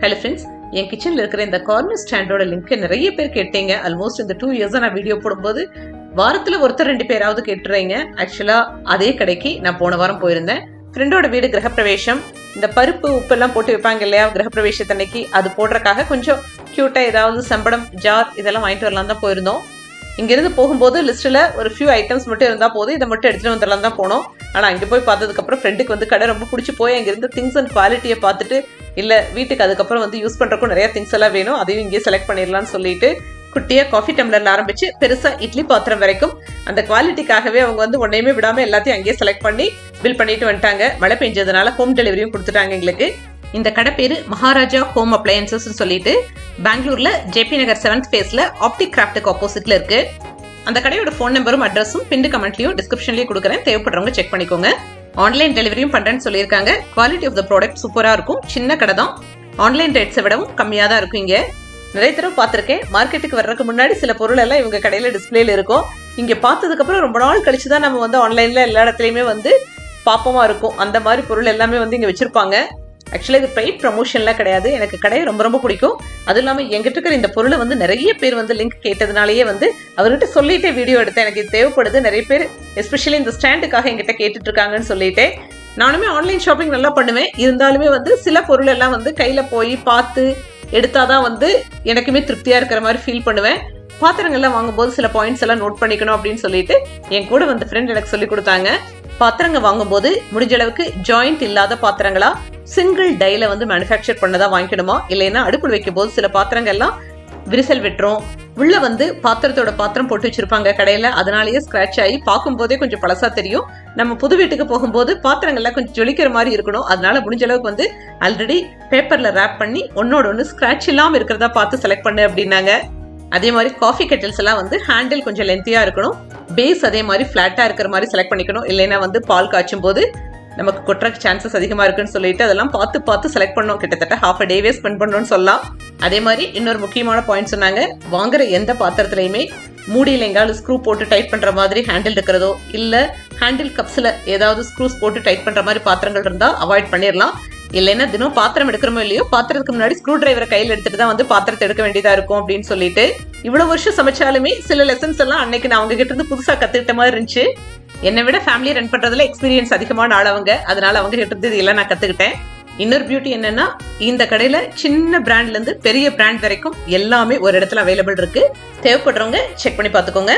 Hello friends, என் கிச்சனில் இருக்கிற இந்த கார்னர் ஸ்டாண்டோட லிங்க் நிறைய பேர் கேட்டீங்க. ஆல்மோஸ்ட் இந்த 2 இயர்ஸாக நான் வீடியோ போடும்போது வாரத்தில் ஒருத்தர் 2 பேராவது கேட்டுறீங்க. ஆக்சுவலாக அதே கடைக்கு நான் போன வாரம் போயிருந்தேன். ஃப்ரெண்டோட வீடு கிரகப்பிரவேசம். இந்த பருப்பு உப்பெல்லாம் போட்டு வைப்பாங்க இல்லையா கிரகப்பிரவேசத்தன்னைக்கு, அது போடுறதுக்காக கொஞ்சம் க்யூட்டாக ஏதாவது சம்படம் ஜார் இதெல்லாம் வாங்கிட்டு வரலாம் தான் போயிருந்தோம். இங்கிருந்து போகும்போது லிஸ்ட்டில் ஒரு ஃபியூ ஐட்டம்ஸ் மட்டும் இருந்தால் போதும், இதை மட்டும் எடுத்துகிட்டு வந்துடலாம் தான் போனோம். ஆனால் அங்கே போய் பார்த்ததுக்கப்புறம் ஃப்ரெண்டுக்கு வந்து கடை ரொம்ப பிடிச்சி போய் அங்கேருந்து திங்ஸ் அண்ட் குவாலிட்டியை பார்த்துட்டு, இல்லை வீட்டுக்கு அதுக்கப்புறம் வந்து யூஸ் பண்ணுறக்கும் நிறைய திங்ஸ் எல்லாம் வேணும், அதையும் இங்கேயே செலக்ட் பண்ணிடலாம்னு சொல்லிட்டு குட்டியாக காஃபி டம்ளரில் ஆரம்பிச்சு பெருசாக இட்லி பாத்திரம் வரைக்கும் அந்த குவாலிட்டிக்காகவே அவங்க வந்து ஒன்றையுமே விடாமல் எல்லாத்தையும் அங்கேயே செலக்ட் பண்ணி பில் பண்ணிட்டு வந்துட்டாங்க. மழை பெஞ்சதுனால ஹோம் டெலிவரியும் கொடுத்துட்டாங்க எங்களுக்கு. இந்த கடை பேரு மகாராஜா ஹோம் அப்ளையன்சஸ் சொல்லிட்டு பெங்களூர்ல ஜேபி நகர் 7th ஃபேஸ்ல ஆப்டிக் கிராஃப்ட்டுக்கு ஆப்போசிட்ல இருக்கு. அந்த கடையோட ஃபோன் நம்பரும் அட்ரஸும் பின் கமெண்ட்லயும் டிஸ்கிரிப்ஷன்லயும் கொடுக்குறேன், தேவைப்படுறவங்க செக் பண்ணிக்கோங்க. ஆன்லைன் டெலிவரியும் பண்றேன்னு சொல்லியிருக்காங்க. குவாலிட்டி ஆஃப் த ப்ராடக்ட் சூப்பரா இருக்கும். சின்ன கடை தான், ஆன்லைன் ரேட்ஸை விடவும் கம்மியா தான் இருக்கும். இங்க நிறைய தடவை பார்த்துருக்கேன். மார்க்கெட்டுக்கு வர்றதுக்கு முன்னாடி சில பொருள் எல்லாம் இவங்க கடையில டிஸ்பிளேல இருக்கும். இங்க பார்த்ததுக்கு அப்புறம் ரொம்ப நாள் கழிச்சு தான் நம்ம வந்து ஆன்லைன்ல எல்லா இடத்துலயுமே வந்து பாப்பமா இருக்கும். அந்த மாதிரி பொருள் எல்லாமே வந்து இங்க வச்சிருப்பாங்க. ஆக்சுவலாக இது பெய்ட் ப்ரமோஷன்லாம் கிடையாது. எனக்கு கடையை ரொம்ப ரொம்ப பிடிக்கும். அதுவும் இல்லாமல் எங்கிட்ட இருக்கிற இந்த பொருளை வந்து நிறைய பேர் வந்து லிங்க் கேட்டதுனாலேயே வந்து அவர்கிட்ட சொல்லிட்டே வீடியோ எடுத்தேன். எனக்கு இது தேவைப்படுது, நிறைய பேர் எஸ்பெஷலி இந்த ஸ்டாண்டுக்காக எங்கிட்ட கேட்டுட்டு இருக்காங்கன்னு சொல்லிட்டு. நானுமே ஆன்லைன் ஷாப்பிங் நல்லா பண்ணுவேன். இருந்தாலுமே வந்து சில பொருள் எல்லாம் வந்து கையில் போய் பார்த்து எடுத்தாதான் வந்து எனக்குமே திருப்தியாக இருக்கிற மாதிரி ஃபீல் பண்ணுவேன். பாத்திரங்கள்லாம் வாங்கும்போது சில பாயிண்ட்ஸ் எல்லாம் நோட் பண்ணிக்கணும் அப்படின்னு சொல்லிட்டு என் கூட வந்து ஃப்ரெண்ட் எனக்கு சொல்லி கொடுத்தாங்க. பாத்திரங்க வாங்கும்போது முடிஞ்ச அளவுக்கு ஜாயிண்ட் இல்லாத பாத்திரங்களா சிங்கிள் டைல வந்து மேனுஃபேக்சர் பண்ணதா வாங்கிக்கணுமா, இல்லைன்னா அடுப்பில் வைக்கும் போது சில பாத்திரங்கள்லாம் விரிசல் விட்டுரும். உள்ள வந்து பாத்திரத்தோட பாத்திரம் போட்டு வச்சிருப்பாங்க கடையில, அதனாலேயே ஸ்கிராட்ச் ஆகி பார்க்கும் போதே கொஞ்சம் பழசா தெரியும். நம்ம புது வீட்டுக்கு போகும்போது பாத்திரங்கள்லாம் கொஞ்சம் ஜொலிக்கிற மாதிரி இருக்கணும். அதனால முடிஞ்ச அளவுக்கு வந்து ஆல்ரெடி பேப்பர்ல ரேப் பண்ணி ஒன்னோட ஒன்று ஸ்கிராட்ச் இல்லாம இருக்கிறதா பார்த்து செலக்ட் பண்ணு அப்படின்னாங்க. அதே மாதிரி காஃபி கெட்டில்ஸ் எல்லாம் வந்து ஹேண்டில் கொஞ்சம் லென்த்தியா இருக்கணும். பேஸ் அதே மாதிரி ஃபிளாட்டா இருக்கிற மாதிரி செலக்ட் பண்ணிக்கணும். இல்லைன்னா வந்து பால் காய்ச்சும் போது நமக்கு கொட்டுறக்கு சான்சஸ் அதிகமா இருக்குன்னு சொல்லிட்டு அதெல்லாம் பார்த்து செலக்ட் பண்ணோம். கிட்டத்தட்ட ஹாஃப் அ டேவே ஸ்பெண்ட் பண்ணணும்னு சொல்லலாம். அதே மாதிரி இன்னொரு முக்கியமான பாயிண்ட் சொன்னாங்க, வாங்குற எந்த பாத்திரத்திலையுமே மூடியில் எங்காலும் ஸ்க்ரூ போட்டு டைட் பண்ற மாதிரி ஹேண்டில் இருக்கிறதோ, இல்ல ஹேண்டில் கப்ஸ்ல ஏதாவது ஸ்க்ரூஸ் போட்டு டைட் பண்ற மாதிரி பாத்திரங்கள் இருந்தா அவாய்ட் பண்ணிடலாம். இல்லைன்னா தினம் பாத்திரம் எடுக்கிறோமோ இல்லையோ, பாத்திரத்துக்கு முன்னாடி ஸ்க்ரூ டிரைவரை கையில் எடுத்துட்டு தான் வந்து பாத்திரத்தை எடுக்க வேண்டியதா இருக்கும் அப்படின்னு சொல்லிட்டு, இவ்வளவு வருஷம் சமைச்சாலுமே சில லெசன்ஸ் எல்லாம் அன்னைக்கு நான் அவங்க கிட்ட இருந்து புதுசா கத்துக்கிட்ட மாதிரி இருந்துச்சு. என்னை விட ஃபேமிலி ரன் பண்றதுல எக்ஸ்பீரியன்ஸ் அதிகமான ஆளவங்க, அதனால அவங்க கிட்ட இருந்து இதெல்லாம் நான் கத்துக்கிட்டேன். இன்னொரு பியூட்டி என்னன்னா, இந்த கடையில சின்ன பிராண்ட்ல இருந்து பெரிய பிராண்ட் வரைக்கும் எல்லாமே ஒரு இடத்துல அவைலபிள் இருக்கு. தேவைப்படுறவங்க செக் பண்ணி பார்த்துக்கோங்க.